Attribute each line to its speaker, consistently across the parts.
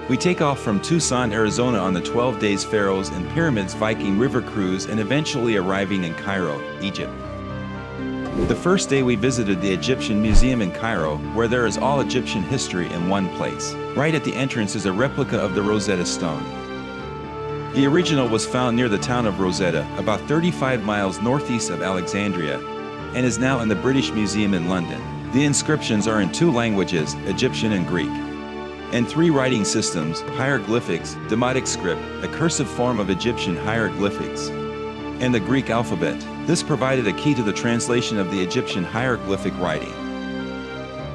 Speaker 1: We take off from Tucson, Arizona on the 12 Days Pharaohs and Pyramids Viking River Cruise and eventually arriving in Cairo, Egypt. The first day we visited the Egyptian Museum in Cairo, where there is all Egyptian history in one place. Right at the entrance is a replica of the Rosetta Stone. The original was found near the town of Rosetta, about 35 miles northeast of Alexandria, and is now in the British Museum in London. The inscriptions are in 2 languages, Egyptian and Greek, and 3 writing systems, hieroglyphics, Demotic script, a cursive form of Egyptian hieroglyphics, and the Greek alphabet. This provided a key to the translation of the Egyptian hieroglyphic writing.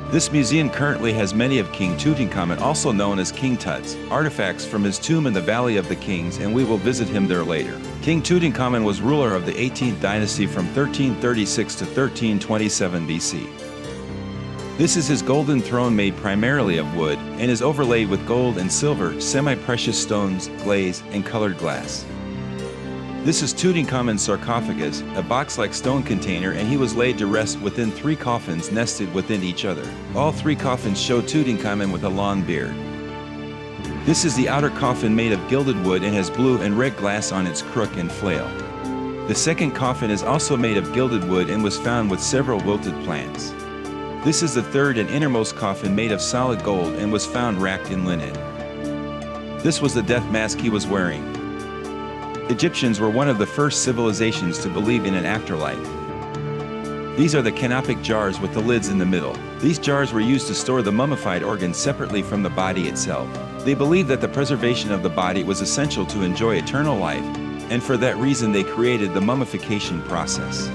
Speaker 1: This museum currently has many of King Tutankhamun, also known as King Tut's, artifacts from his tomb in the Valley of the Kings, and we will visit him there later. King Tutankhamun was ruler of the 18th dynasty from 1336 to 1327 BC. This is his golden throne made primarily of wood and is overlaid with gold and silver, semi-precious stones, glaze, and colored glass. This is Tutankhamun's sarcophagus, a box-like stone container, and he was laid to rest within 3 coffins nested within each other. All 3 coffins show Tutankhamun with a long beard. This is the outer coffin made of gilded wood and has blue and red glass on its crook and flail. The second coffin is also made of gilded wood and was found with several wilted plants. This is the third and innermost coffin made of solid gold and was found wrapped in linen. This was the death mask he was wearing. Egyptians were one of the first civilizations to believe in an afterlife. These are the canopic jars with the lids in the middle. These jars were used to store the mummified organs separately from the body itself. They believed that the preservation of the body was essential to enjoy eternal life, and for that reason they created the mummification process.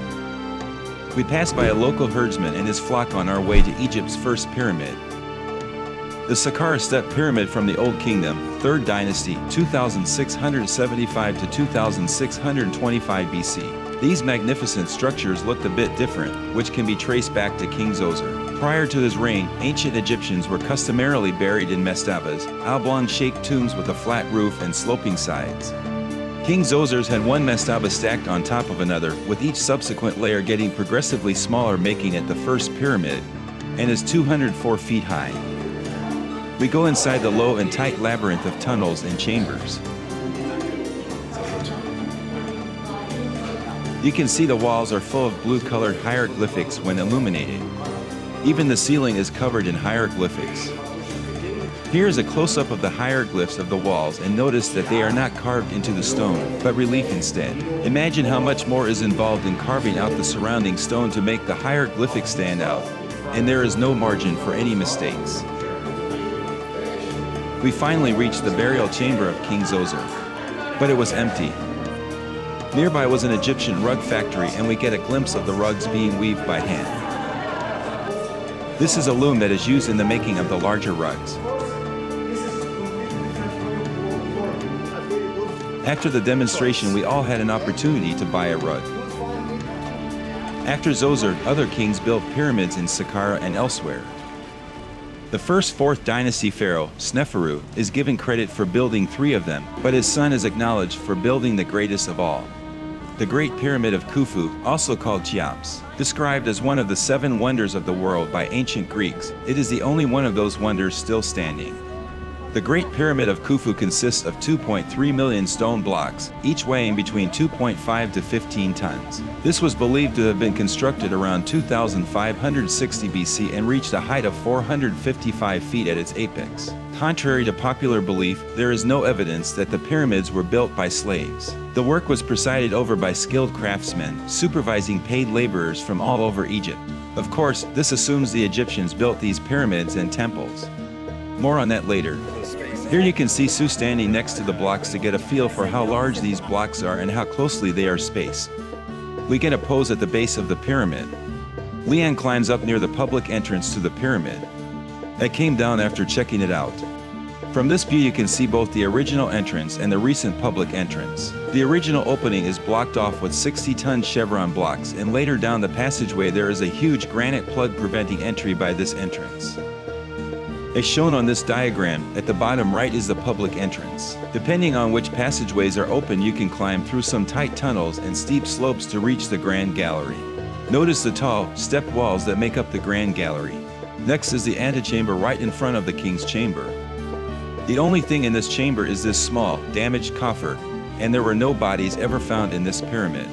Speaker 1: We passed by a local herdsman and his flock on our way to Egypt's first pyramid. The Saqqara Step Pyramid from the Old Kingdom, 3rd Dynasty, 2675 to 2625 BC. These magnificent structures looked a bit different, which can be traced back to King Zoser. Prior to his reign, ancient Egyptians were customarily buried in mastabas, oblong-shaped tombs with a flat roof and sloping sides. King Zoser's had one mastaba stacked on top of another, with each subsequent layer getting progressively smaller, making it the first pyramid, and is 204 feet high. We go inside the low and tight labyrinth of tunnels and chambers. You can see the walls are full of blue-colored hieroglyphics when illuminated. Even the ceiling is covered in hieroglyphics. Here is a close-up of the hieroglyphs of the walls, and notice that they are not carved into the stone, but relief instead. Imagine how much more is involved in carving out the surrounding stone to make the hieroglyphics stand out, and there is no margin for any mistakes. We finally reached the burial chamber of King Zoser, but it was empty. Nearby was an Egyptian rug factory, and we get a glimpse of the rugs being weaved by hand. This is a loom that is used in the making of the larger rugs. After the demonstration, we all had an opportunity to buy a rug. After Zoser, other kings built pyramids in Saqqara and elsewhere. The first 4th dynasty pharaoh, Sneferu, is given credit for building 3 of them, but his son is acknowledged for building the greatest of all. The Great Pyramid of Khufu, also called Cheops, described as one of the 7 wonders of the world by ancient Greeks, it is the only one of those wonders still standing. The Great Pyramid of Khufu consists of 2.3 million stone blocks, each weighing between 2.5 to 15 tons. This was believed to have been constructed around 2560 BC and reached a height of 455 feet at its apex. Contrary to popular belief, there is no evidence that the pyramids were built by slaves. The work was presided over by skilled craftsmen, supervising paid laborers from all over Egypt. Of course, this assumes the Egyptians built these pyramids and temples. More on that later. Here you can see Sue standing next to the blocks to get a feel for how large these blocks are and how closely they are spaced. We get a pose at the base of the pyramid. Leanne climbs up near the public entrance to the pyramid. I came down after checking it out. From this view you can see both the original entrance and the recent public entrance. The original opening is blocked off with 60-ton chevron blocks, and later down the passageway there is a huge granite plug preventing entry by this entrance. As shown on this diagram, at the bottom right is the public entrance. Depending on which passageways are open, you can climb through some tight tunnels and steep slopes to reach the Grand Gallery. Notice the tall, stepped walls that make up the Grand Gallery. Next is the antechamber right in front of the King's Chamber. The only thing in this chamber is this small, damaged coffer, and there were no bodies ever found in this pyramid.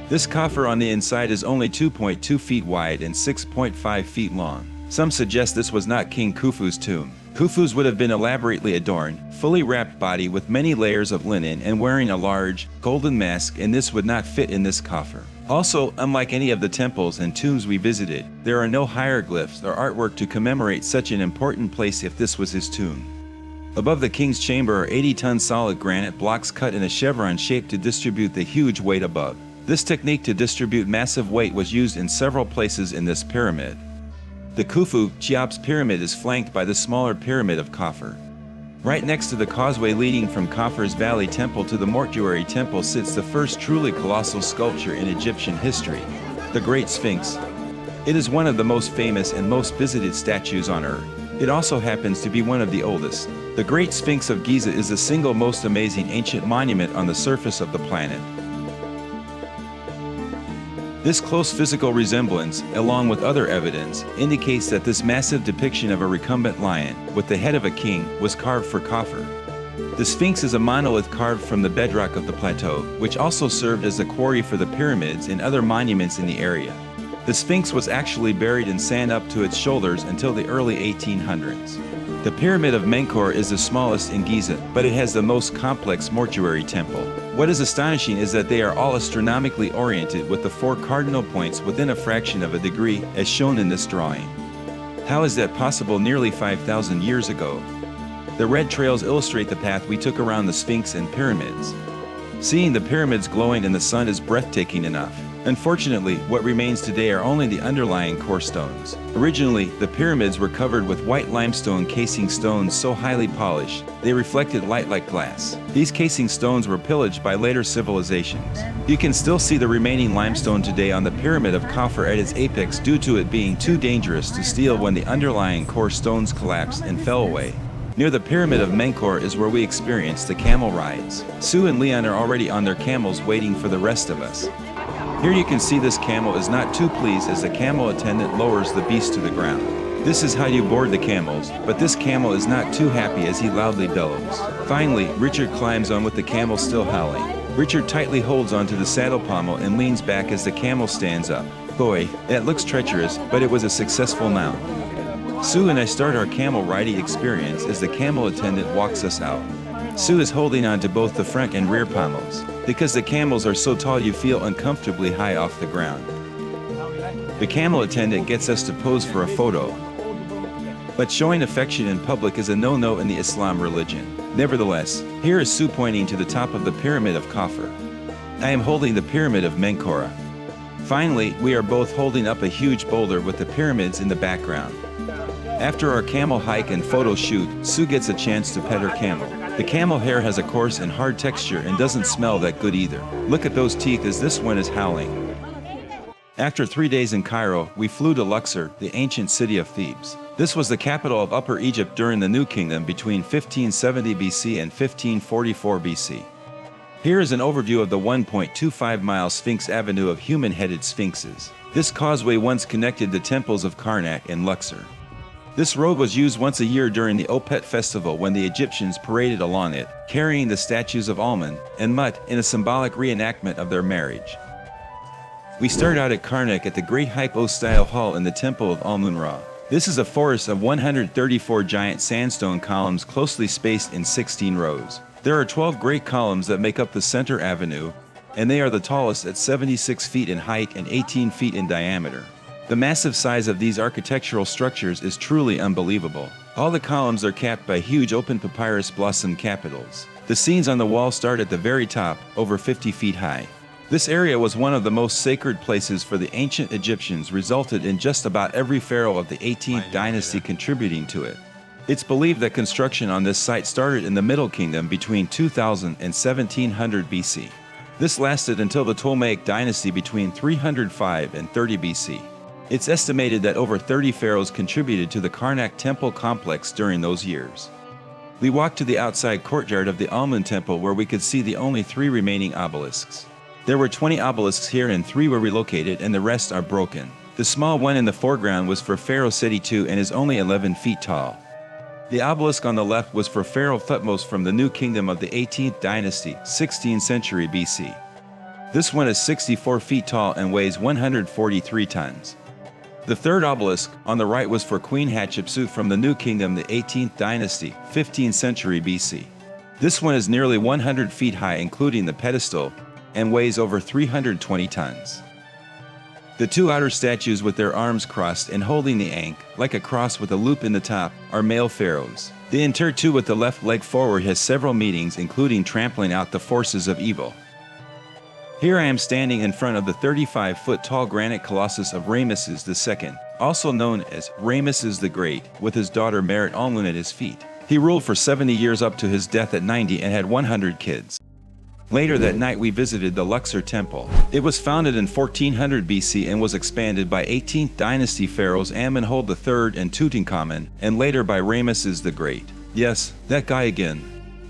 Speaker 1: This coffer on the inside is only 2.2 feet wide and 6.5 feet long. Some suggest this was not King Khufu's tomb. Khufu's would have been elaborately adorned, fully wrapped body with many layers of linen and wearing a large, golden mask, and this would not fit in this coffer. Also, unlike any of the temples and tombs we visited, there are no hieroglyphs or artwork to commemorate such an important place if this was his tomb. Above the king's chamber are 80-ton solid granite blocks cut in a chevron shape to distribute the huge weight above. This technique to distribute massive weight was used in several places in this pyramid. The Khufu, Cheops pyramid is flanked by the smaller pyramid of Khafre. Right next to the causeway leading from Khafre's Valley Temple to the Mortuary Temple sits the first truly colossal sculpture in Egyptian history, the Great Sphinx. It is one of the most famous and most visited statues on Earth. It also happens to be one of the oldest. The Great Sphinx of Giza is the single most amazing ancient monument on the surface of the planet. This close physical resemblance, along with other evidence, indicates that this massive depiction of a recumbent lion, with the head of a king, was carved for Khafre. The Sphinx is a monolith carved from the bedrock of the plateau, which also served as a quarry for the pyramids and other monuments in the area. The Sphinx was actually buried in sand up to its shoulders until the early 1800s. The Pyramid of Menkaure is the smallest in Giza, but it has the most complex mortuary temple. What is astonishing is that they are all astronomically oriented with the 4 cardinal points within a fraction of a degree, as shown in this drawing. How is that possible nearly 5,000 years ago? The red trails illustrate the path we took around the Sphinx and pyramids. Seeing the pyramids glowing in the sun is breathtaking enough. Unfortunately, what remains today are only the underlying core stones. Originally, the pyramids were covered with white limestone casing stones so highly polished, they reflected light like glass. These casing stones were pillaged by later civilizations. You can still see the remaining limestone today on the Pyramid of Khafre at its apex due to it being too dangerous to steal when the underlying core stones collapsed and fell away. Near the Pyramid of Menkaure is where we experienced the camel rides. Sue and Leon are already on their camels waiting for the rest of us. Here you can see this camel is not too pleased as the camel attendant lowers the beast to the ground. This is how you board the camels, but this camel is not too happy as he loudly bellows. Finally, Richard climbs on with the camel still howling. Richard tightly holds onto the saddle pommel and leans back as the camel stands up. Boy, that looks treacherous, but it was a successful mount. Sue and I start our camel riding experience as the camel attendant walks us out. Sue is holding on to both the front and rear pommels. Because the camels are so tall you feel uncomfortably high off the ground. The camel attendant gets us to pose for a photo. But showing affection in public is a no-no in the Islam religion. Nevertheless, here is Sue pointing to the top of the Pyramid of Khafre. I am holding the Pyramid of Menkaure. Finally, we are both holding up a huge boulder with the pyramids in the background. After our camel hike and photo shoot, Sue gets a chance to pet her camel. The camel hair has a coarse and hard texture and doesn't smell that good either. Look at those teeth as this one is howling. After 3 days in Cairo, we flew to Luxor, the ancient city of Thebes. This was the capital of Upper Egypt during the New Kingdom between 1570 BC and 1544 BC. Here is an overview of the 1.25-mile Sphinx Avenue of human-headed sphinxes. This causeway once connected the temples of Karnak and Luxor. This road was used once a year during the Opet festival when the Egyptians paraded along it, carrying the statues of Amun and Mut in a symbolic reenactment of their marriage. We start out at Karnak at the Great Hypostyle Hall in the Temple of Amun-Ra. This is a forest of 134 giant sandstone columns closely spaced in 16 rows. There are 12 great columns that make up the center avenue, and they are the tallest at 76 feet in height and 18 feet in diameter. The massive size of these architectural structures is truly unbelievable. All the columns are capped by huge open papyrus blossom capitals. The scenes on the wall start at the very top, over 50 feet high. This area was one of the most sacred places for the ancient Egyptians, resulted in just about every pharaoh of the 18th dynasty contributing to it. It's believed that construction on this site started in the Middle Kingdom between 2000 and 1700 BC. This lasted until the Ptolemaic dynasty between 305 and 30 BC. It's estimated that over 30 pharaohs contributed to the Karnak Temple complex during those years. We walked to the outside courtyard of the Amun Temple where we could see the only 3 remaining obelisks. There were 20 obelisks here and 3 were relocated and the rest are broken. The small one in the foreground was for Pharaoh Seti II and is only 11 feet tall. The obelisk on the left was for Pharaoh Thutmose from the New Kingdom of the 18th dynasty, 16th century BC. This one is 64 feet tall and weighs 143 tons. The third obelisk, on the right, was for Queen Hatshepsut from the New Kingdom, the 18th dynasty, 15th century BC. This one is nearly 100 feet high including the pedestal, and weighs over 320 tons. The two outer statues with their arms crossed and holding the ankh, like a cross with a loop in the top, are male pharaohs. The interior two with the left leg forward has several meanings including trampling out the forces of evil. Here I am standing in front of the 35-foot tall granite colossus of Ramesses II, also known as Ramesses the Great, with his daughter Merit Almun at his feet. He ruled for 70 years up to his death at 90 and had 100 kids. Later that night we visited the Luxor Temple. It was founded in 1400 BC and was expanded by 18th dynasty pharaohs Amenhotep III and Tutankhamun, and later by Ramesses the Great. Yes, that guy again.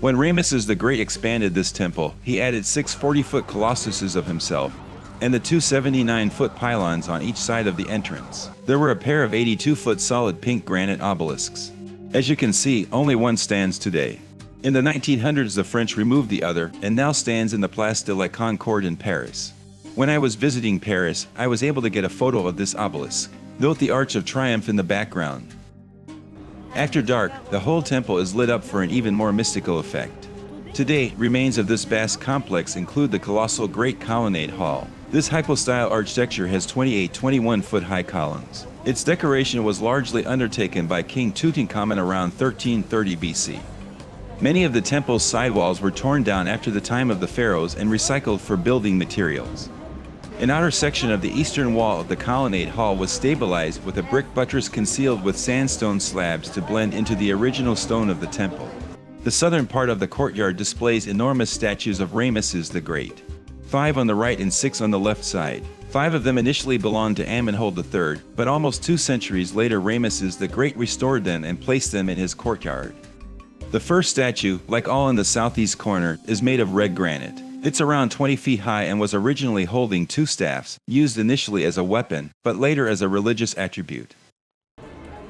Speaker 1: When Ramesses the Great expanded this temple, he added 6 40-foot colossuses of himself, and the two 79-foot pylons on each side of the entrance. There were a pair of 82-foot solid pink granite obelisks. As you can see, only one stands today. In the 1900s the French removed the other, and now stands in the Place de la Concorde in Paris. When I was visiting Paris, I was able to get a photo of this obelisk, with the Arch of Triumph in the background. After dark, the whole temple is lit up for an even more mystical effect. Today, remains of this vast complex include the colossal Great Colonnade Hall. This hypostyle architecture has 28 21-foot high columns. Its decoration was largely undertaken by King Tutankhamun around 1330 BC. Many of the temple's sidewalls were torn down after the time of the pharaohs and recycled for building materials. An outer section of the eastern wall of the colonnade hall was stabilized with a brick buttress concealed with sandstone slabs to blend into the original stone of the temple. The southern part of the courtyard displays enormous statues of Ramesses the Great. 5 on the right and 6 on the left side. 5 of them initially belonged to Amenhotep III, but almost 2 centuries later Ramesses the Great restored them and placed them in his courtyard. The first statue, like all in the southeast corner, is made of red granite. It's around 20 feet high and was originally holding 2 staffs, used initially as a weapon, but later as a religious attribute.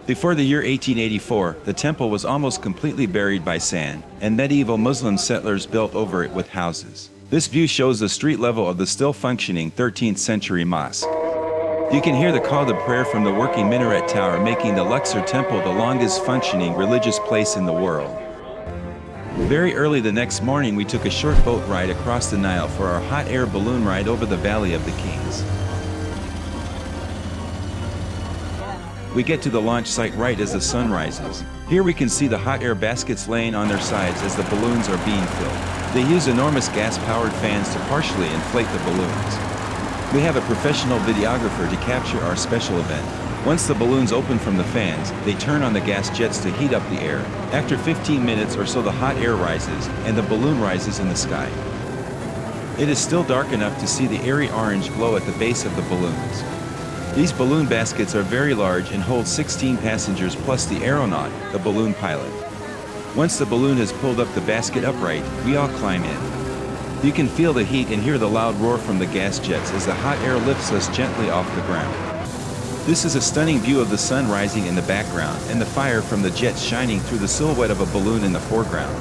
Speaker 1: Before the year 1884, the temple was almost completely buried by sand, and medieval Muslim settlers built over it with houses. This view shows the street level of the still functioning 13th century mosque. You can hear the call to prayer from the working minaret tower, making the Luxor Temple the longest functioning religious place in the world. Very early the next morning we took a short boat ride across the Nile for our hot air balloon ride over the Valley of the Kings. We get to the launch site right as the sun rises. Here we can see the hot air baskets laying on their sides as the balloons are being filled. They use enormous gas-powered fans to partially inflate the balloons. We have a professional videographer to capture our special event. Once the balloons open from the fans, they turn on the gas jets to heat up the air. After 15 minutes or so the hot air rises, and the balloon rises in the sky. It is still dark enough to see the airy orange glow at the base of the balloons. These balloon baskets are very large and hold 16 passengers plus the aeronaut, the balloon pilot. Once the balloon has pulled up the basket upright, we all climb in. You can feel the heat and hear the loud roar from the gas jets as the hot air lifts us gently off the ground. This is a stunning view of the sun rising in the background and the fire from the jets shining through the silhouette of a balloon in the foreground.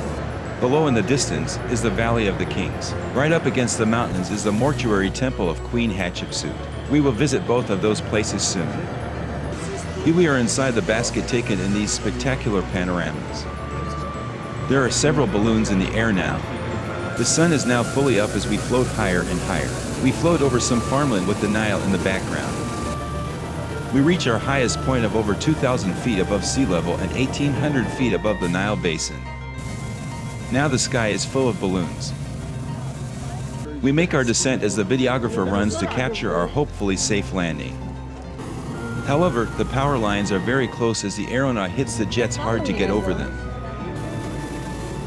Speaker 1: Below in the distance is the Valley of the Kings. Right up against the mountains is the mortuary temple of Queen Hatshepsut. We will visit both of those places soon. Here we are inside the basket taken in these spectacular panoramas. There are several balloons in the air now. The sun is now fully up as we float higher and higher. We float over some farmland with the Nile in the background. We reach our highest point of over 2,000 feet above sea level and 1,800 feet above the Nile basin. Now the sky is full of balloons. We make our descent as the videographer runs to capture our hopefully safe landing. However, the power lines are very close as the aeronaut hits the jets hard to get over them.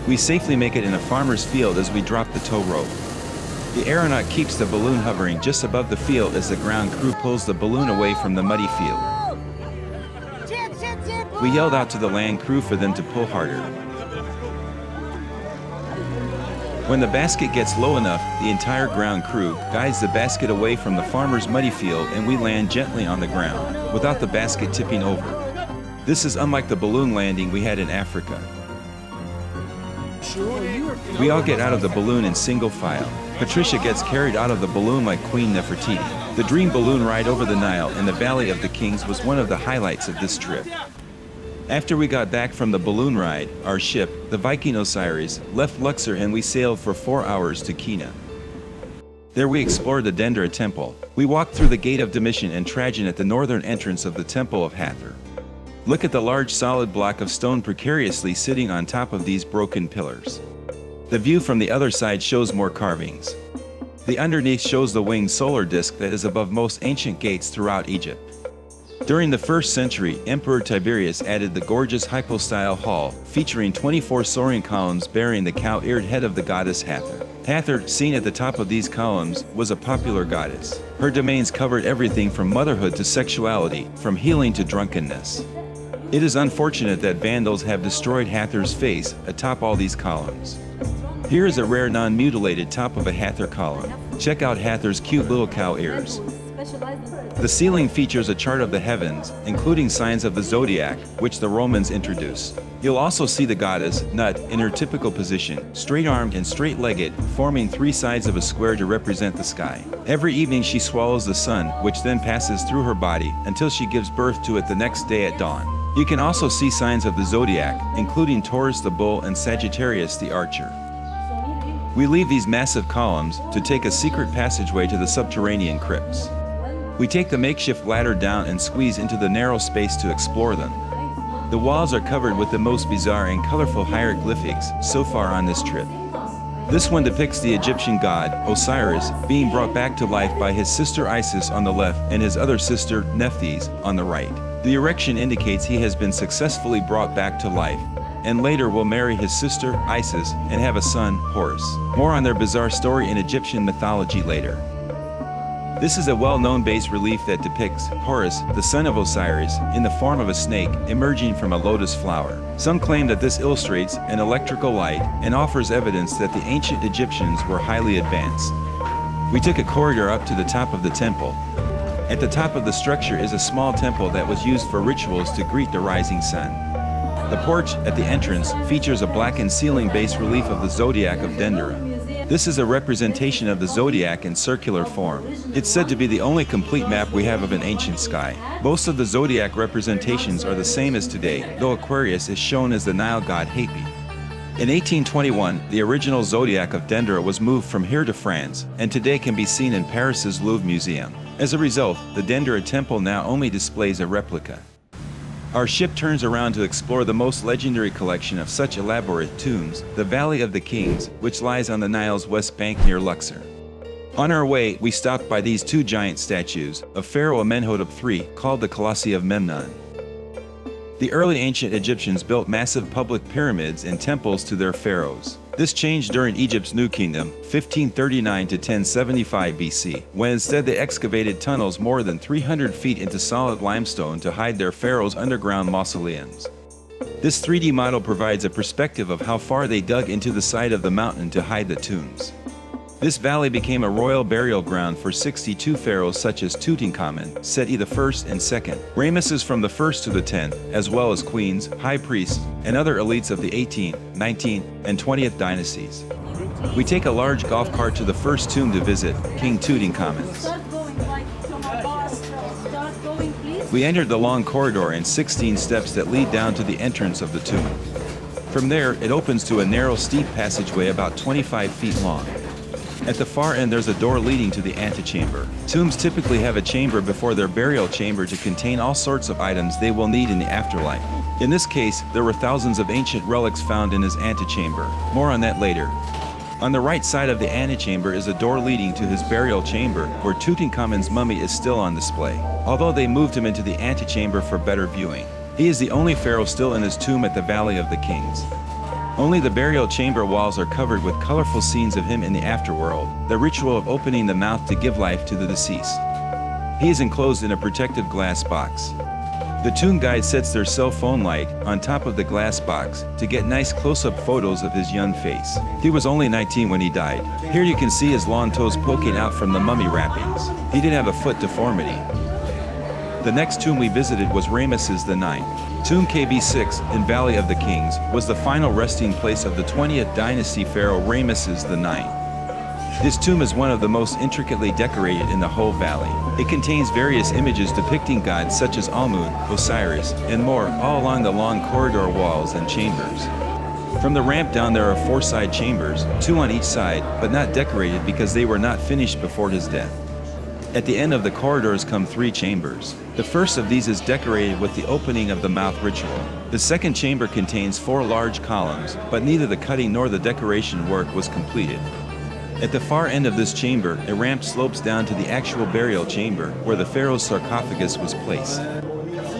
Speaker 1: We safely make it in a farmer's field as we drop the tow rope. The aeronaut keeps the balloon hovering just above the field as the ground crew pulls the balloon away from the muddy field. We yelled out to the land crew for them to pull harder. When the basket gets low enough, the entire ground crew guides the basket away from the farmer's muddy field and we land gently on the ground, without the basket tipping over. This is unlike the balloon landing we had in Africa. We all get out of the balloon in single file. Patricia gets carried out of the balloon like Queen Nefertiti. The dream balloon ride over the Nile in the Valley of the Kings was one of the highlights of this trip. After we got back from the balloon ride, our ship, the Viking Osiris, left Luxor and we sailed for 4 hours to Kina. There we explored the Dendera Temple. We walked through the Gate of Domitian and Trajan at the northern entrance of the Temple of Hathor. Look at the large solid block of stone precariously sitting on top of these broken pillars. The view from the other side shows more carvings. The underneath shows the winged solar disk that is above most ancient gates throughout Egypt. During the 1st century, Emperor Tiberius added the gorgeous Hypostyle hall, featuring 24 soaring columns bearing the cow-eared head of the goddess Hathor. Hathor, seen at the top of these columns, was a popular goddess. Her domains covered everything from motherhood to sexuality, from healing to drunkenness. It is unfortunate that vandals have destroyed Hathor's face atop all these columns. Here is a rare non-mutilated top of a Hathor column. Check out Hathor's cute little cow ears. The ceiling features a chart of the heavens, including signs of the zodiac, which the Romans introduced. You'll also see the goddess, Nut, in her typical position, straight-armed and straight-legged, forming 3 sides of a square to represent the sky. Every evening she swallows the sun, which then passes through her body until she gives birth to it the next day at dawn. You can also see signs of the zodiac, including Taurus the bull and Sagittarius the archer. We leave these massive columns to take a secret passageway to the subterranean crypts. We take the makeshift ladder down and squeeze into the narrow space to explore them. The walls are covered with the most bizarre and colorful hieroglyphics so far on this trip. This one depicts the Egyptian god, Osiris, being brought back to life by his sister Isis on the left and his other sister, Nephthys, on the right. The erection indicates he has been successfully brought back to life, and later will marry his sister, Isis, and have a son, Horus. More on their bizarre story in Egyptian mythology later. This is a well-known bas-relief that depicts Horus, the son of Osiris, in the form of a snake emerging from a lotus flower. Some claim that this illustrates an electrical light and offers evidence that the ancient Egyptians were highly advanced. We took a corridor up to the top of the temple. At the top of the structure is a small temple that was used for rituals to greet the rising sun. The porch at the entrance features a blackened ceiling bas-relief of the zodiac of Dendera. This is a representation of the zodiac in circular form. It's said to be the only complete map we have of an ancient sky. Most of the zodiac representations are the same as today, though Aquarius is shown as the Nile god Hapi. In 1821, the original zodiac of Dendera was moved from here to France, and today can be seen in Paris's Louvre Museum. As a result, the Dendera Temple now only displays a replica. Our ship turns around to explore the most legendary collection of such elaborate tombs, the Valley of the Kings, which lies on the Nile's west bank near Luxor. On our way, we stopped by these 2 giant statues of Pharaoh Amenhotep III, called the Colossi of Memnon. The early ancient Egyptians built massive public pyramids and temples to their pharaohs. This changed during Egypt's New Kingdom, 1539 to 1075 BC, when instead they excavated tunnels more than 300 feet into solid limestone to hide their pharaohs' underground mausoleums. This 3D model provides a perspective of how far they dug into the side of the mountain to hide the tombs. This valley became a royal burial ground for 62 pharaohs such as Tutankhamun, Seti I and II, Ramesses from the 1st to the 10th, as well as queens, high priests, and other elites of the 18th, 19th, and 20th dynasties. We take a large golf cart to the first tomb to visit, King Tutankhamun's. We entered the long corridor and 16 steps that lead down to the entrance of the tomb. From there, it opens to a narrow, steep passageway about 25 feet long. At the far end there's a door leading to the antechamber. Tombs typically have a chamber before their burial chamber to contain all sorts of items they will need in the afterlife. In this case, there were thousands of ancient relics found in his antechamber. More on that later. On the right side of the antechamber is a door leading to his burial chamber, where Tutankhamun's mummy is still on display, although they moved him into the antechamber for better viewing. He is the only pharaoh still in his tomb at the Valley of the Kings. Only the burial chamber walls are covered with colorful scenes of him in the afterworld, the ritual of opening the mouth to give life to the deceased. He is enclosed in a protective glass box. The tomb guide sets their cell phone light on top of the glass box to get nice close-up photos of his young face. He was only 19 when he died. Here you can see his long toes poking out from the mummy wrappings. He did have a foot deformity. The next tomb we visited was Ramesses IX. Tomb KB6 in Valley of the Kings was the final resting place of the 20th dynasty pharaoh Ramesses IX. This tomb is one of the most intricately decorated in the whole valley. It contains various images depicting gods such as Amun, Osiris, and more, all along the long corridor walls and chambers. From the ramp down there are 4 side chambers, 2 on each side, but not decorated because they were not finished before his death. At the end of the corridors come 3 chambers. The first of these is decorated with the opening of the mouth ritual. The second chamber contains 4 large columns, but neither the cutting nor the decoration work was completed. At the far end of this chamber, a ramp slopes down to the actual burial chamber, where the pharaoh's sarcophagus was placed.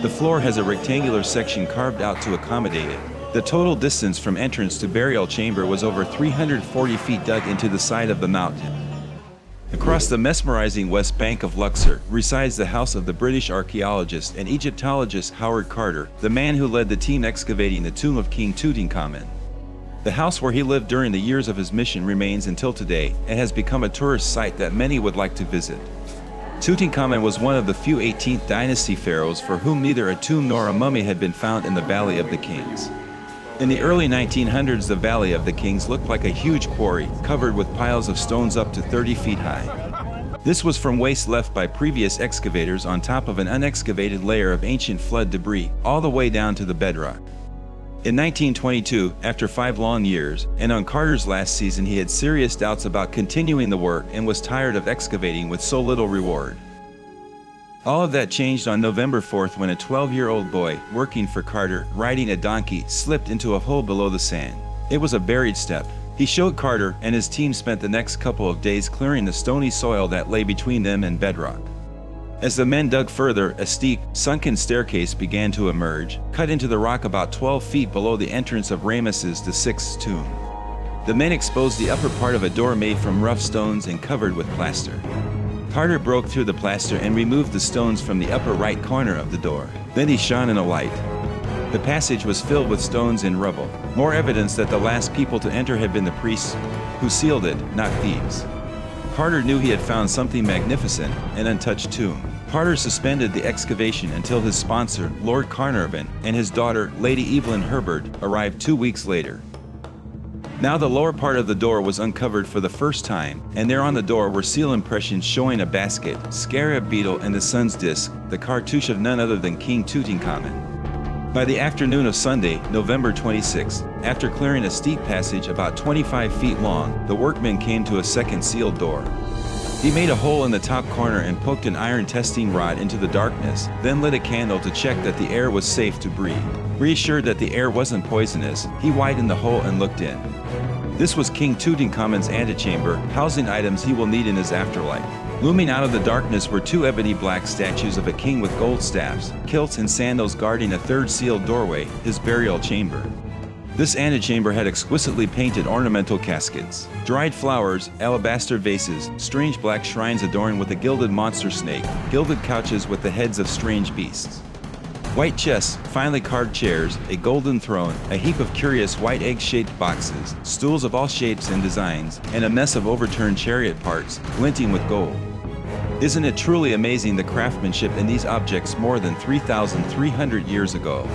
Speaker 1: The floor has a rectangular section carved out to accommodate it. The total distance from entrance to burial chamber was over 340 feet dug into the side of the mountain. Across the mesmerizing west bank of Luxor resides the house of the British archaeologist and Egyptologist Howard Carter, the man who led the team excavating the tomb of King Tutankhamun. The house where he lived during the years of his mission remains until today and has become a tourist site that many would like to visit. Tutankhamun was one of the few 18th dynasty pharaohs for whom neither a tomb nor a mummy had been found in the Valley of the Kings. In the early 1900s, the Valley of the Kings looked like a huge quarry, covered with piles of stones up to 30 feet high. This was from waste left by previous excavators on top of an unexcavated layer of ancient flood debris, all the way down to the bedrock. In 1922, after 5 long years, and on Carter's last season, he had serious doubts about continuing the work and was tired of excavating with so little reward. All of that changed on November 4th when a 12-year-old boy, working for Carter, riding a donkey, slipped into a hole below the sand. It was a buried step. He showed Carter, and his team spent the next couple of days clearing the stony soil that lay between them and bedrock. As the men dug further, a steep, sunken staircase began to emerge, cut into the rock about 12 feet below the entrance of Ramesses VI's tomb. The men exposed the upper part of a door made from rough stones and covered with plaster. Carter broke through the plaster and removed the stones from the upper right corner of the door. Then he shone in a light. The passage was filled with stones and rubble, more evidence that the last people to enter had been the priests, who sealed it, not thieves. Carter knew he had found something magnificent, an untouched tomb. Carter suspended the excavation until his sponsor, Lord Carnarvon, and his daughter, Lady Evelyn Herbert, arrived 2 weeks later. Now the lower part of the door was uncovered for the first time, and there on the door were seal impressions showing a basket, scarab beetle, and the sun's disk, the cartouche of none other than King Tutankhamun. By the afternoon of Sunday, November 26, after clearing a steep passage about 25 feet long, the workmen came to a second sealed door. He made a hole in the top corner and poked an iron testing rod into the darkness, then lit a candle to check that the air was safe to breathe. Reassured that the air wasn't poisonous, he widened the hole and looked in. This was King Tutankhamun's antechamber, housing items he will need in his afterlife. Looming out of the darkness were 2 ebony black statues of a king with gold staffs, kilts, and sandals guarding a third sealed doorway, his burial chamber. This antechamber had exquisitely painted ornamental caskets, dried flowers, alabaster vases, strange black shrines adorned with a gilded monster snake, gilded couches with the heads of strange beasts. White chests, finely carved chairs, a golden throne, a heap of curious white egg-shaped boxes, stools of all shapes and designs, and a mess of overturned chariot parts, glinting with gold. Isn't it truly amazing the craftsmanship in these objects more than 3,300 years ago?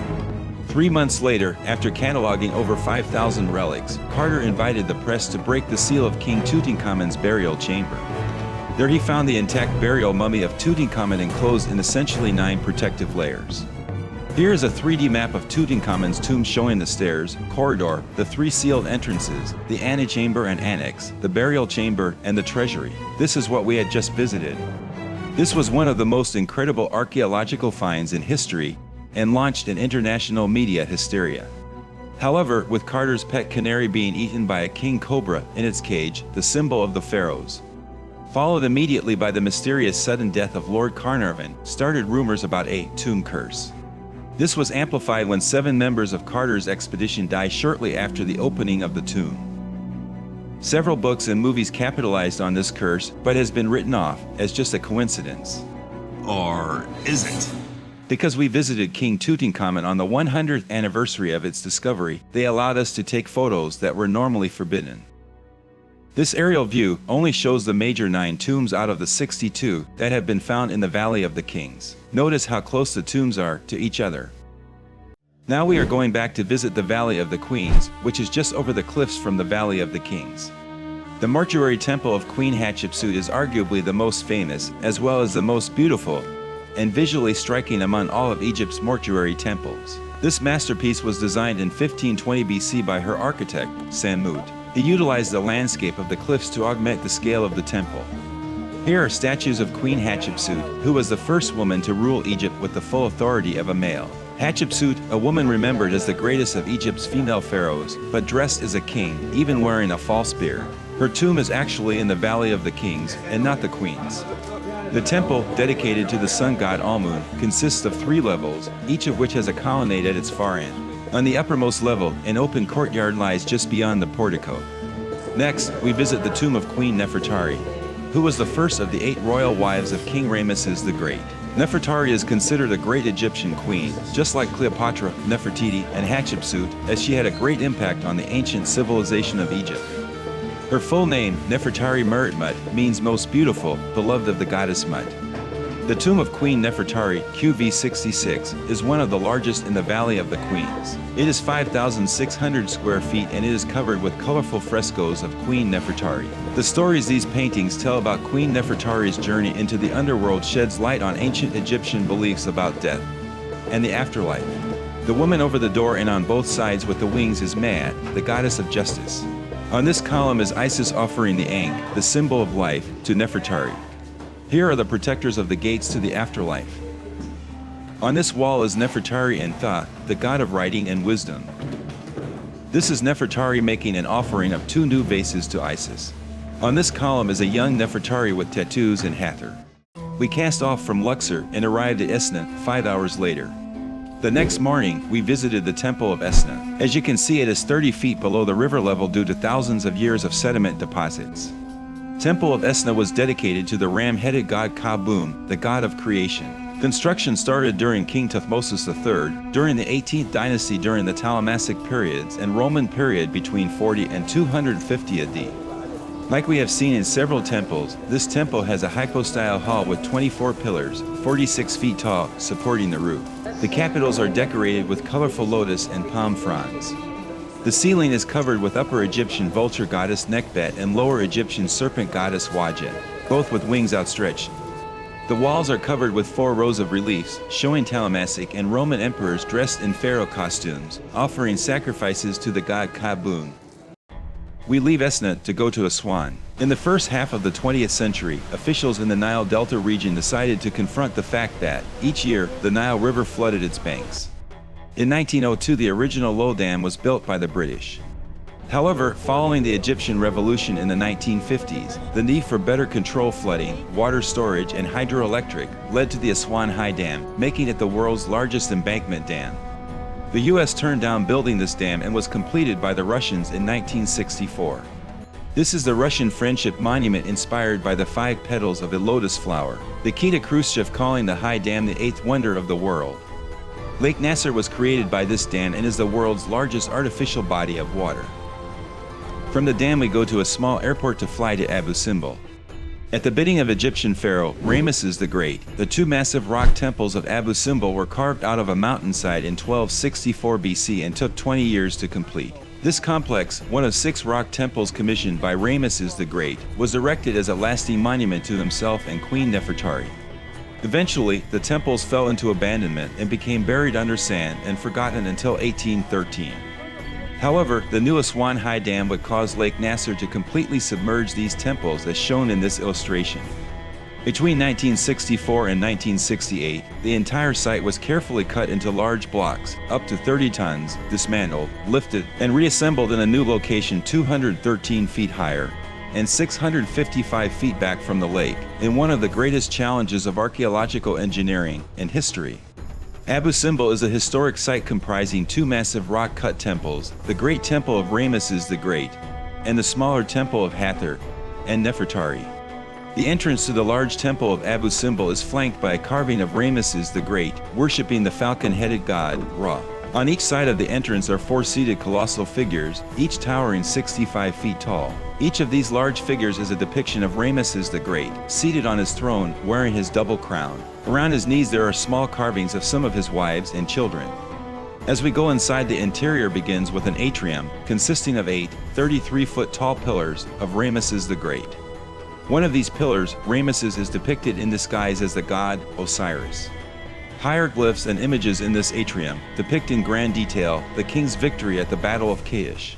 Speaker 1: 3 months later, after cataloging over 5,000 relics, Carter invited the press to break the seal of King Tutankhamun's burial chamber. There he found the intact burial mummy of Tutankhamun enclosed in essentially 9 protective layers. Here is a 3D map of Tutankhamun's tomb showing the stairs, corridor, the 3 sealed entrances, the antechamber and annex, the burial chamber, and the treasury. This is what we had just visited. This was one of the most incredible archaeological finds in history and launched an international media hysteria. However, with Carter's pet canary being eaten by a king cobra in its cage, the symbol of the pharaohs, followed immediately by the mysterious sudden death of Lord Carnarvon, started rumors about a tomb curse. This was amplified when 7 members of Carter's expedition died shortly after the opening of the tomb. Several books and movies capitalized on this curse, but has been written off as just a coincidence.
Speaker 2: Or is it?
Speaker 1: Because we visited King Tutankhamun on the 100th anniversary of its discovery, they allowed us to take photos that were normally forbidden. This aerial view only shows the major 9 tombs out of the 62 that have been found in the Valley of the Kings. Notice how close the tombs are to each other. Now we are going back to visit the Valley of the Queens, which is just over the cliffs from the Valley of the Kings. The mortuary temple of Queen Hatshepsut is arguably the most famous, as well as the most beautiful, and visually striking among all of Egypt's mortuary temples. This masterpiece was designed in 1520 BC by her architect, Sammut. He utilized the landscape of the cliffs to augment the scale of the temple. Here are statues of Queen Hatshepsut, who was the first woman to rule Egypt with the full authority of a male. Hatshepsut, a woman remembered as the greatest of Egypt's female pharaohs, but dressed as a king, even wearing a false beard. Her tomb is actually in the Valley of the Kings, and not the Queen's. The temple, dedicated to the sun god Amun, consists of 3 levels, each of which has a colonnade at its far end. On the uppermost level, an open courtyard lies just beyond the portico. Next, we visit the tomb of Queen Nefertari, who was the first of the 8 royal wives of King Ramesses the Great. Nefertari is considered a great Egyptian queen, just like Cleopatra, Nefertiti, and Hatshepsut, as she had a great impact on the ancient civilization of Egypt. Her full name, Nefertari Meretmut, means most beautiful, beloved of the goddess Mut. The tomb of Queen Nefertari, QV66, is one of the largest in the Valley of the Queens. It is 5,600 square feet and it is covered with colorful frescoes of Queen Nefertari. The stories these paintings tell about Queen Nefertari's journey into the underworld sheds light on ancient Egyptian beliefs about death and the afterlife. The woman over the door and on both sides with the wings is Maat, the goddess of justice. On this column is Isis offering the Ankh, the symbol of life, to Nefertari. Here are the protectors of the gates to the afterlife. On this wall is Nefertari and Thoth, the god of writing and wisdom. This is Nefertari making an offering of 2 new vases to Isis. On this column is a young Nefertari with tattoos and Hathor. We cast off from Luxor and arrived at Esna 5 hours later. The next morning, we visited the Temple of Esna. As you can see, it is 30 feet below the river level due to thousands of years of sediment deposits. Temple of Esna was dedicated to the ram-headed god Khnum, the god of creation. Construction started during King Thutmose III, during the 18th dynasty during the Ptolemaic periods and Roman period between 40 and 250 AD. Like we have seen in several temples, this temple has a hypostyle hall with 24 pillars, 46 feet tall, supporting the roof. The capitals are decorated with colorful lotus and palm fronds. The ceiling is covered with Upper Egyptian vulture goddess Nekbet and Lower Egyptian serpent goddess Wajet, both with wings outstretched. The walls are covered with 4 rows of reliefs, showing Ptolemaic and Roman emperors dressed in pharaoh costumes, offering sacrifices to the god Khnum. We leave Esna to go to Aswan. In the first half of the 20th century, officials in the Nile Delta region decided to confront the fact that, each year, the Nile River flooded its banks. In 1902, the original Low Dam was built by the British. However, following the Egyptian Revolution in the 1950s, the need for better control flooding, water storage, and hydroelectric led to the Aswan High Dam, making it the world's largest embankment dam. The U.S. turned down building this dam and was completed by the Russians in 1964. This is the Russian Friendship Monument inspired by the 5 petals of a lotus flower, the key to Khrushchev calling the High Dam the 8th wonder of the world. Lake Nasser was created by this dam and is the world's largest artificial body of water. From the dam we go to a small airport to fly to Abu Simbel. At the bidding of Egyptian pharaoh Ramesses the Great, the 2 massive rock temples of Abu Simbel were carved out of a mountainside in 1264 BC and took 20 years to complete. This complex, one of 6 rock temples commissioned by Ramesses the Great, was erected as a lasting monument to himself and Queen Nefertari. Eventually, the temples fell into abandonment and became buried under sand and forgotten until 1813. However, the new Aswan High Dam would cause Lake Nasser to completely submerge these temples as shown in this illustration. Between 1964 and 1968, the entire site was carefully cut into large blocks, up to 30 tons, dismantled, lifted, and reassembled in a new location 213 feet higher and 655 feet back from the lake, in one of the greatest challenges of archaeological engineering and history. Abu Simbel is a historic site comprising 2 massive rock-cut temples, the Great Temple of Ramesses the Great, and the smaller Temple of Hathor and Nefertari. The entrance to the large temple of Abu Simbel is flanked by a carving of Ramesses the Great, worshipping the falcon-headed god, Ra. On each side of the entrance are 4 seated colossal figures, each towering 65 feet tall. Each of these large figures is a depiction of Ramesses the Great, seated on his throne, wearing his double crown. Around his knees there are small carvings of some of his wives and children. As we go inside, the interior begins with an atrium consisting of 8 33-foot tall pillars of Ramesses the Great. One of these pillars, Ramesses, is depicted in disguise as the god Osiris. Hieroglyphs and images in this atrium depict in grand detail the king's victory at the Battle of Kaish.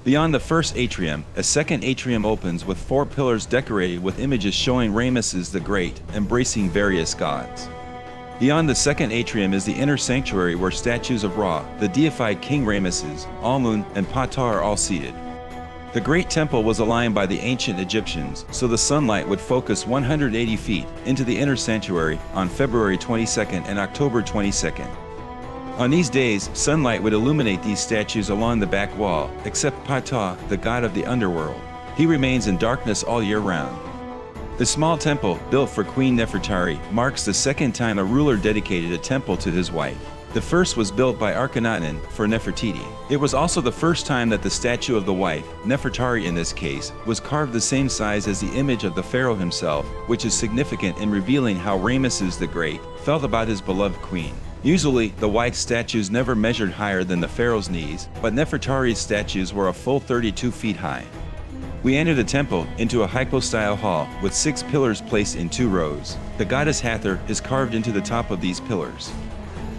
Speaker 1: Beyond the first atrium, a second atrium opens with 4 pillars decorated with images showing Ramesses the Great embracing various gods. Beyond the second atrium is the inner sanctuary where statues of Ra, the deified King Ramesses, Amun, and Ptah are all seated. The Great Temple was aligned by the ancient Egyptians, so the sunlight would focus 180 feet into the inner sanctuary on February 22nd and October 22nd. On these days, sunlight would illuminate these statues along the back wall, except Ptah, the god of the underworld. He remains in darkness all year round. The small temple, built for Queen Nefertari, marks the second time a ruler dedicated a temple to his wife. The first was built by Akhenaten for Nefertiti. It was also the first time that the statue of the wife, Nefertari in this case, was carved the same size as the image of the pharaoh himself, which is significant in revealing how Ramesses the Great felt about his beloved queen. Usually, the wife's statues never measured higher than the pharaoh's knees, but Nefertari's statues were a full 32 feet high. We enter the temple into a hypostyle hall with 6 pillars placed in 2 rows. The goddess Hathor is carved into the top of these pillars.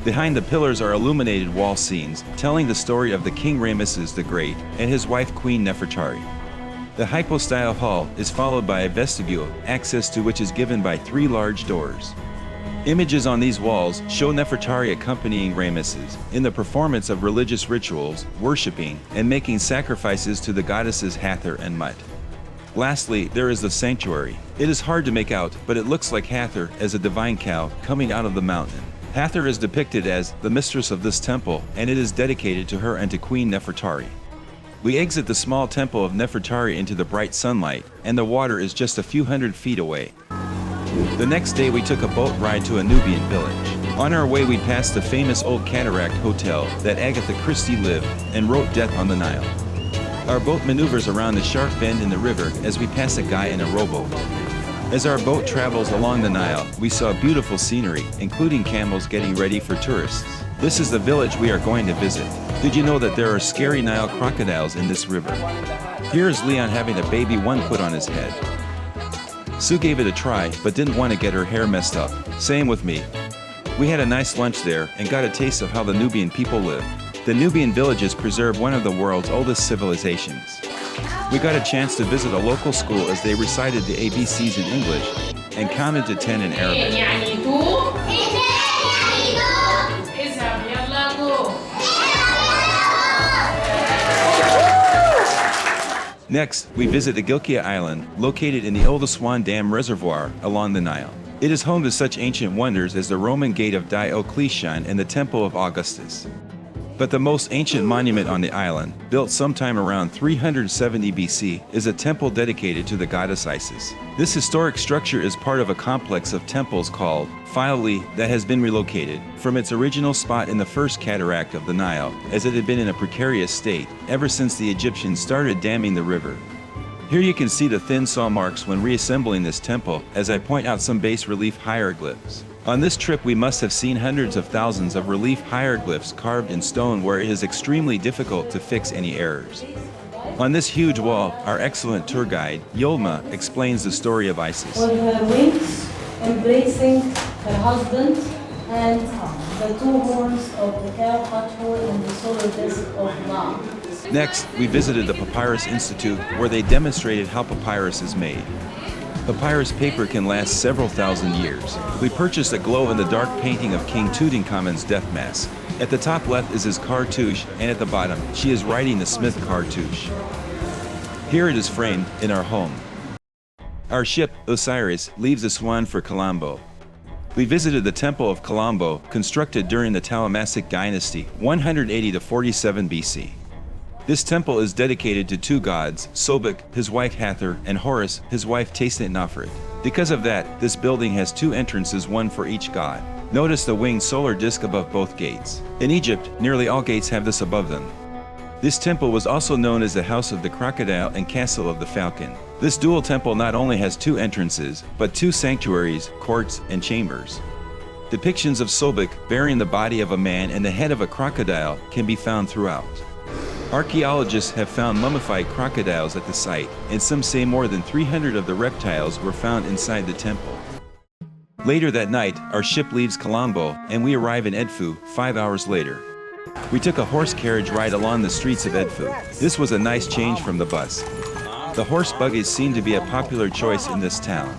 Speaker 1: Behind the pillars are illuminated wall scenes telling the story of the King Ramesses the Great and his wife Queen Nefertari. The hypostyle hall is followed by a vestibule, access to which is given by 3 large doors. Images on these walls show Nefertari accompanying Ramesses in the performance of religious rituals, worshipping, and making sacrifices to the goddesses Hathor and Mut. Lastly, there is the sanctuary. It is hard to make out, but it looks like Hathor as a divine cow coming out of the mountain. Hathor is depicted as the mistress of this temple, and it is dedicated to her and to Queen Nefertari. We exit the small temple of Nefertari into the bright sunlight, and the water is just a few hundred feet away. The next day we took a boat ride to a Nubian village. On our way we passed the famous old cataract hotel that Agatha Christie lived and wrote Death on the Nile. Our boat maneuvers around the sharp bend in the river as we pass a guy in a rowboat. As our boat travels along the Nile, we saw beautiful scenery, including camels getting ready for tourists. This is the village we are going to visit. Did you know that there are scary Nile crocodiles in this river? Here is Leon having a baby 1 foot on his head. Sue gave it a try, but didn't want to get her hair messed up. Same with me. We had a nice lunch there and got a taste of how the Nubian people live. The Nubian villages preserve one of the world's oldest civilizations. We got a chance to visit a local school as they recited the ABCs in English and counted to 10 in Arabic. Next, we visit the Gilkia Island, located in the old Aswan Dam reservoir along the Nile. It is home to such ancient wonders as the Roman Gate of Diocletian and the Temple of Augustus. But the most ancient monument on the island, built sometime around 370 BC, is a temple dedicated to the goddess Isis. This historic structure is part of a complex of temples called Philae that has been relocated from its original spot in the first cataract of the Nile, as it had been in a precarious state ever since the Egyptians started damming the river. Here you can see the thin saw marks when reassembling this temple as I point out some bas relief hieroglyphs. On this trip we must have seen hundreds of thousands of relief hieroglyphs carved in stone where it is extremely difficult to fix any errors. On this huge wall, our excellent tour guide, Yolma, explains the story of Isis.
Speaker 3: On her wings, embracing her husband, and the 2 horns of the cow Hathor in the solar disk of Ma.
Speaker 1: Next, we visited the Papyrus Institute where they demonstrated how papyrus is made. Papyrus paper can last several thousand years. We purchased a glow-in-the-dark painting of King Tutankhamun's death mask. At the top left is his cartouche, and at the bottom, she is riding the Smith cartouche. Here it is framed in our home. Our ship, Osiris, leaves Aswan for Colombo. We visited the Temple of Colombo, constructed during the Ptolemaic dynasty, 180 to 47 BC. This temple is dedicated to 2 gods, Sobek, his wife Hathor, and Horus, his wife Tasnetnafret. Because of that, this building has 2 entrances, one for each god. Notice the winged solar disk above both gates. In Egypt, nearly all gates have this above them. This temple was also known as the House of the Crocodile and Castle of the Falcon. This dual temple not only has 2 entrances, but 2 sanctuaries, courts, and chambers. Depictions of Sobek bearing the body of a man and the head of a crocodile can be found throughout. Archaeologists have found mummified crocodiles at the site, and some say more than 300 of the reptiles were found inside the temple. Later that night, our ship leaves Colombo and we arrive in Edfu 5 hours later. We took a horse carriage ride along the streets of Edfu. This was a nice change from the bus. The horse buggies seemed to be a popular choice in this town.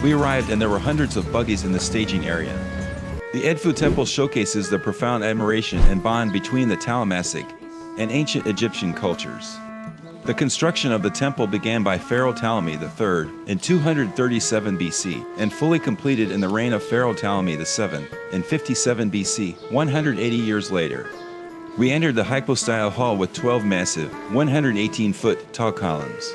Speaker 1: We arrived and there were hundreds of buggies in the staging area. The Edfu Temple showcases the profound admiration and bond between the Talamassic and ancient Egyptian cultures. The construction of the temple began by Pharaoh Ptolemy III in 237 BC and fully completed in the reign of Pharaoh Ptolemy VII in 57 BC, 180 years later. We entered the Hypostyle hall with 12 massive, 118-foot tall columns.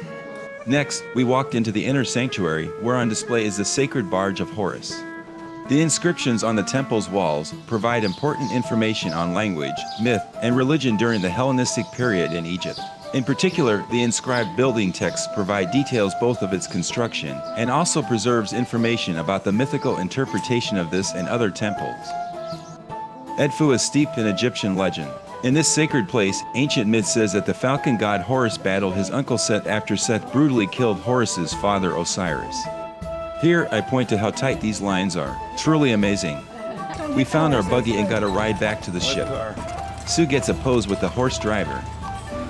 Speaker 1: Next, we walked into the inner sanctuary where on display is the sacred barge of Horus. The inscriptions on the temple's walls provide important information on language, myth, and religion during the Hellenistic period in Egypt. In particular, the inscribed building texts provide details both of its construction and also preserves information about the mythical interpretation of this and other temples. Edfu is steeped in Egyptian legend. In this sacred place, ancient myth says that the falcon god Horus battled his uncle Seth after Seth brutally killed Horus's father Osiris. Here, I point to how tight these lines are. Truly amazing. We found our buggy and got a ride back to the ship. Sue gets a pose with the horse driver.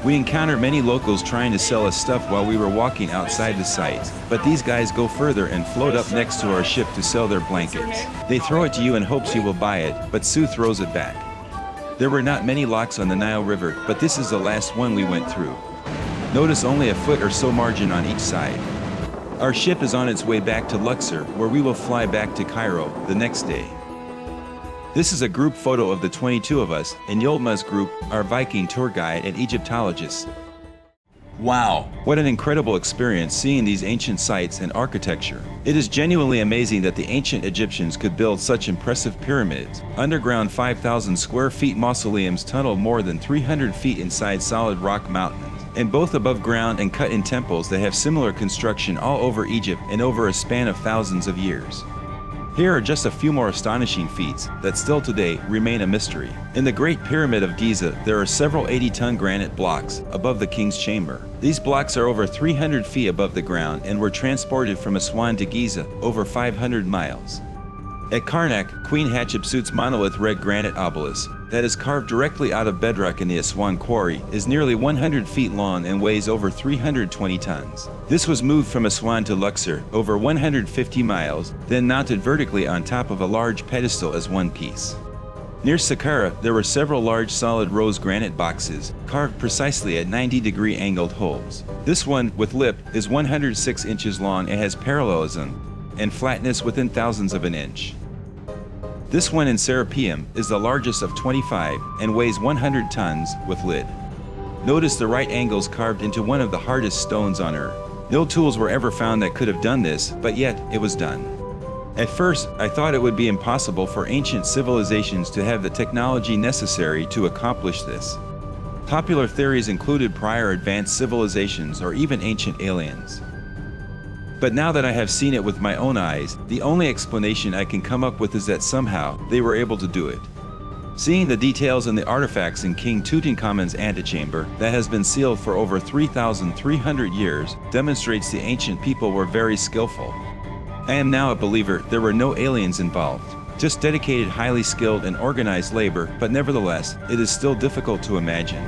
Speaker 1: We encounter many locals trying to sell us stuff while we were walking outside the site, but these guys go further and float up next to our ship to sell their blankets. They throw it to you in hopes you will buy it, but Sue throws it back. There were not many locks on the Nile River, but this is the last one we went through. Notice only a foot or so margin on each side. Our ship is on its way back to Luxor, where we will fly back to Cairo the next day. This is a group photo of the 22 of us and Yolma's group, our Viking tour guide and Egyptologist.
Speaker 2: Wow.
Speaker 1: What an incredible experience seeing these ancient sites and architecture. It is genuinely amazing that the ancient Egyptians could build such impressive pyramids, underground 5,000 square feet mausoleums tunneled more than 300 feet inside solid rock mountains, and both above ground and cut in temples that have similar construction all over Egypt and over a span of thousands of years. Here are just a few more astonishing feats that still today remain a mystery. In the Great Pyramid of Giza, there are several 80-ton granite blocks above the king's chamber. These blocks are over 300 feet above the ground and were transported from Aswan to Giza over 500 miles. At Karnak, Queen Hatshepsut's monolith red granite obelisk that is carved directly out of bedrock in the Aswan quarry is nearly 100 feet long and weighs over 320 tons. This was moved from Aswan to Luxor over 150 miles, then mounted vertically on top of a large pedestal as one piece. Near Saqqara, there were several large solid rose granite boxes carved precisely at 90-degree angled holes. This one, with lip, is 106 inches long and has parallelism and flatness within thousandths of an inch. This one in Serapeum is the largest of 25 and weighs 100 tons with lid. Notice the right angles carved into one of the hardest stones on Earth. No tools were ever found that could have done this, but yet it was done. At first, I thought it would be impossible for ancient civilizations to have the technology necessary to accomplish this. Popular theories included prior advanced civilizations or even ancient aliens. But now that I have seen it with my own eyes, the only explanation I can come up with is that somehow they were able to do it. Seeing the details in the artifacts in King Tutankhamun's antechamber that has been sealed for over 3,300 years demonstrates the ancient people were very skillful. I am now a believer there were no aliens involved, just dedicated, highly skilled and organized labor, but nevertheless, it is still difficult to imagine.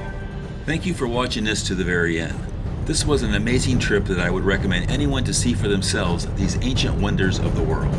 Speaker 2: Thank you for watching this to the very end. This was an amazing trip that I would recommend anyone to see for themselves these ancient wonders of the world.